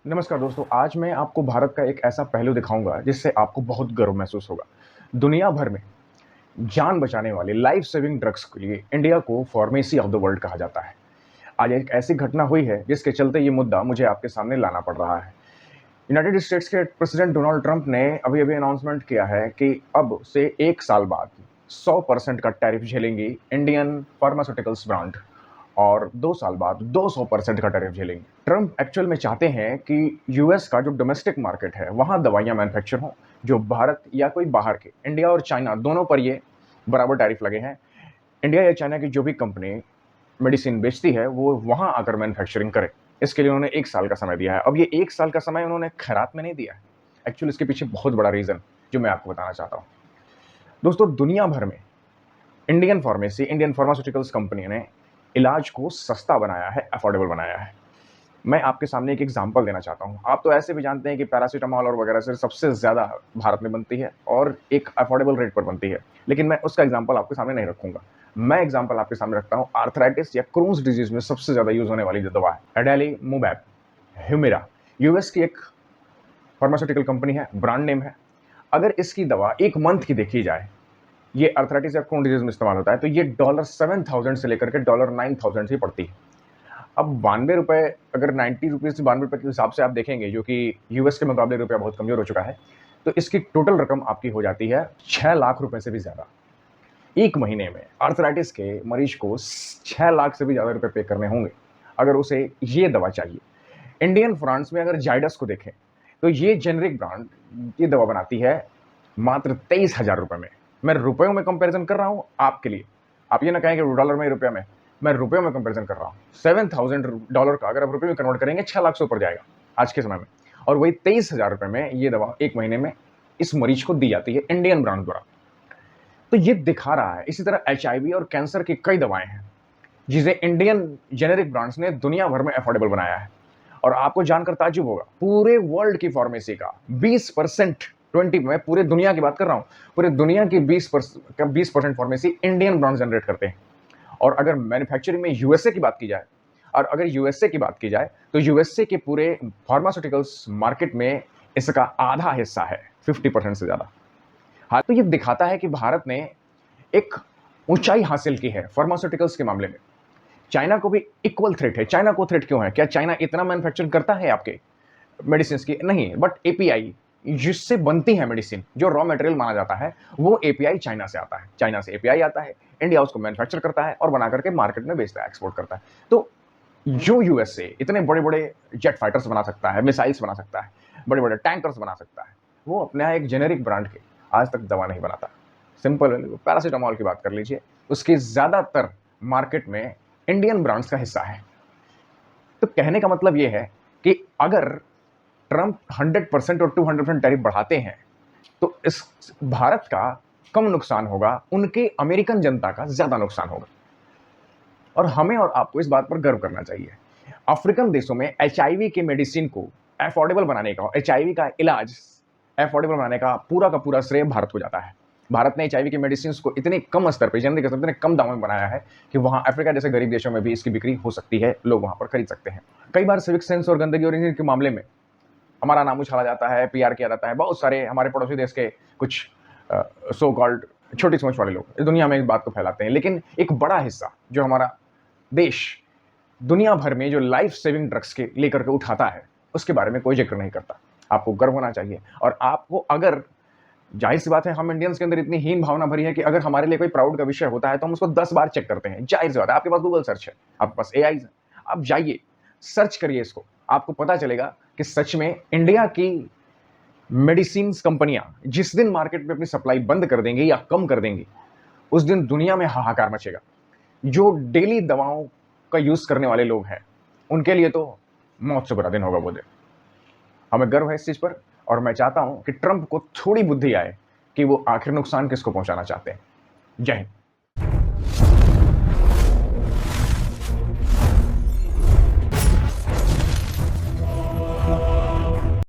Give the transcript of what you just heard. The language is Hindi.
नमस्कार दोस्तों, आज मैं आपको भारत का एक ऐसा पहलू दिखाऊँगा जिससे आपको बहुत गर्व महसूस होगा। दुनिया भर में जान बचाने वाले लाइफ सेविंग ड्रग्स के लिए इंडिया को फार्मेसी ऑफ द वर्ल्ड कहा जाता है। आज एक ऐसी घटना हुई है जिसके चलते ये मुद्दा मुझे आपके सामने लाना पड़ रहा है। यूनाइटेड स्टेट्स के प्रेसिडेंट डोनाल्ड ट्रंप ने अभी-अभी अनाउंसमेंट किया है कि अब से 1 साल बाद 100% का टैरिफ झेलेंगी इंडियन फार्मास्यूटिकल्स ब्रांड और 2 साल बाद 200% का टैरिफ झेलेंगे। ट्रंप एक्चुअल में चाहते हैं कि यूएस का जो डोमेस्टिक मार्केट है, वहाँ दवाइयाँ मैन्युफैक्चर हों, जो भारत या कोई बाहर के, इंडिया और चाइना दोनों पर ये बराबर टैरिफ लगे हैं। इंडिया या चाइना की जो भी कंपनी मेडिसिन बेचती है, वो वहाँ आकर मैन्युफैक्चरिंग करे। इसके लिए उन्होंने 1 साल का समय दिया है। अब ये 1 साल का समय उन्होंने खैरात में नहीं दिया है। एक्चुअली इसके पीछे बहुत बड़ा रीज़न जो मैं आपको बताना चाहता हूँ। दोस्तों, दुनिया भर में इंडियन फार्मास्यूटिकल्स कंपनी ने इलाज को सस्ता बनाया है, अफोर्डेबल बनाया है। मैं आपके सामने एक एग्जांपल देना चाहता हूँ। आप तो ऐसे भी जानते हैं कि पैरासिटामॉल और वगैरह से सबसे ज़्यादा भारत में बनती है और एक अफोर्डेबल रेट पर बनती है। लेकिन मैं उसका एग्जांपल आपके सामने नहीं रखूँगा। मैं एग्जांपल आपके सामने रखता हूँ आर्थराइटिस या क्रोन्स डिजीज़ में सबसे ज़्यादा यूज़ होने वाली जो दवा है, एडेलीमुवैब, ह्यूमिरा। यूएस की एक फार्मास्यूटिकल कंपनी है, ब्रांड नेम है। अगर इसकी दवा 1 मंथ की देखी जाए, ये अर्थराइटिस या क्रोन डिजीज़ में इस्तेमाल होता है, तो ये $7,000 से लेकर के $9,000 ही पड़ती है। अब ₹92 अगर ₹90 से ₹92 के हिसाब से आप देखेंगे, जो कि यूएस के मुकाबले रुपया बहुत कमज़ोर हो चुका है, तो इसकी टोटल रकम आपकी हो जाती है ₹6 लाख से भी ज़्यादा। 1 महीने में आर्थराइटिस के मरीज को 6 लाख से भी ज़्यादा रुपए पे करने होंगे, अगर उसे ये दवा चाहिए। इंडियन फ्रांस में अगर जाइडस को देखें, तो ये जेनेरिक ब्रांड ये दवा बनाती है मात्र ₹23,000 में। मैं रुपयों में कंपैरिज़न कर रहा हूँ आपके लिए। आप ये ना कहें कि डॉलर में, रुपये में। मैं रुपयों में कंपैरिज़न कर रहा हूँ। $7,000 का अगर आप रुपये में कन्वर्ट करेंगे, 6 लाख से ऊपर जाएगा आज के समय में। और वही ₹23,000 में ये दवा 1 महीने में इस मरीज को दी जाती है इंडियन ब्रांड द्वारा। तो ये दिखा रहा है। इसी तरह एचआईवी और कैंसर की कई दवाएँ हैं, जिसे इंडियन जेनेरिक ब्रांड्स ने दुनिया भर में अफोर्डेबल बनाया है। और आपको जानकर ताज्जुब होगा, पूरे वर्ल्ड की फार्मेसी का 20%, 20 मैं पूरे दुनिया की बात कर रहा हूँ, पूरे दुनिया की 20% फार्मेसी इंडियन ब्रांड जनरेट करते हैं। और अगर मैन्युफैक्चरिंग में यूएसए की बात की जाए, और अगर यूएसए की बात की जाए, तो यूएसए के पूरे फार्मास्यूटिकल्स मार्केट में इसका आधा हिस्सा है, 50% से ज़्यादा। हाँ, तो ये दिखाता है कि भारत ने एक ऊंचाई हासिल की है फार्मास्यूटिकल्स के मामले में। चाइना को भी इक्वल थ्रेट है। चाइना को थ्रेट क्यों है? क्या चाइना इतना मैन्युफैक्चरिंग करता है आपके मेडिसिन की? नहीं, बट एपीआई जिससे बनती है मेडिसिन, जो रॉ मटेरियल माना जाता है, वो एपीआई चाइना से आता है। चाइना से एपीआई आता है, इंडिया उसको मैन्युफैक्चर करता है और बना करके मार्केट में बेचता है, एक्सपोर्ट करता है। तो जो यूएसए इतने बड़े-बड़े जेट फाइटर्स बना सकता है, मिसाइल्स बना सकता है, बड़े-बड़े टैंकर्स बना सकता है, वो अपने यहाँ एक जेनेरिक ब्रांड की आज तक दवा नहीं बनाता। सिंपल पैरासिटामॉल की बात कर लीजिए, उसकी ज़्यादातर मार्केट में इंडियन ब्रांड्स का हिस्सा है। तो कहने का मतलब ये है कि अगर ट्रंप 100% और 200% टैरिफ बढ़ाते हैं, तो इस भारत का कम नुकसान होगा, उनके अमेरिकन जनता का ज़्यादा नुकसान होगा। और हमें और आपको इस बात पर गर्व करना चाहिए। अफ्रीकन देशों में एचआईवी के मेडिसिन को अफोर्डेबल बनाने का, एचआईवी का इलाज अफोर्डेबल बनाने का पूरा श्रेय भारत को जाता है। भारत ने एचआईवी के मेडिसिन को इतने कम स्तर पे, जनरल के इतने कम दामों में बनाया है कि वहाँ अफ्रीका जैसे गरीब देशों में भी इसकी बिक्री हो सकती है, लोग वहाँ पर खरीद सकते हैं। कई बार सिविक सेंस और गंदगी और इंजीनियरिंग के मामले में हमारा नाम उछाला जाता है, पीआर किया जाता है। बहुत सारे हमारे पड़ोसी देश के कुछ सो कॉल्ड छोटी सोच वाले लोग इस दुनिया में इस बात को फैलाते हैं, लेकिन एक बड़ा हिस्सा जो हमारा देश दुनिया भर में जो लाइफ सेविंग ड्रग्स के लेकर के उठाता है, उसके बारे में कोई जिक्र नहीं करता। आपको गर्व होना चाहिए। और आपको अगर, जाहिर सी बात है, हम इंडियंस के अंदर इतनी हीन भावना भरी है कि अगर हमारे लिए कोई प्राउड का विषय होता है तो हम उसको 10 बार चेक करते हैं। जाहिर सी बात है, आपके पास गूगल सर्च है, आपके पास एआई है, आप जाइए सर्च करिए इसको, आपको पता चलेगा कि सच में इंडिया की मेडिसिन कंपनियां जिस दिन मार्केट में अपनी सप्लाई बंद कर देंगी या कम कर देंगी, उस दिन दुनिया में हाहाकार मचेगा। जो डेली दवाओं का यूज करने वाले लोग हैं, उनके लिए तो मौत से बुरा दिन होगा वो दिन। हमें गर्व है इस चीज पर, और मैं चाहता हूं कि ट्रंप को थोड़ी बुद्धि आए कि वो आखिर नुकसान किसको पहुंचाना चाहते हैं। जय हिंद।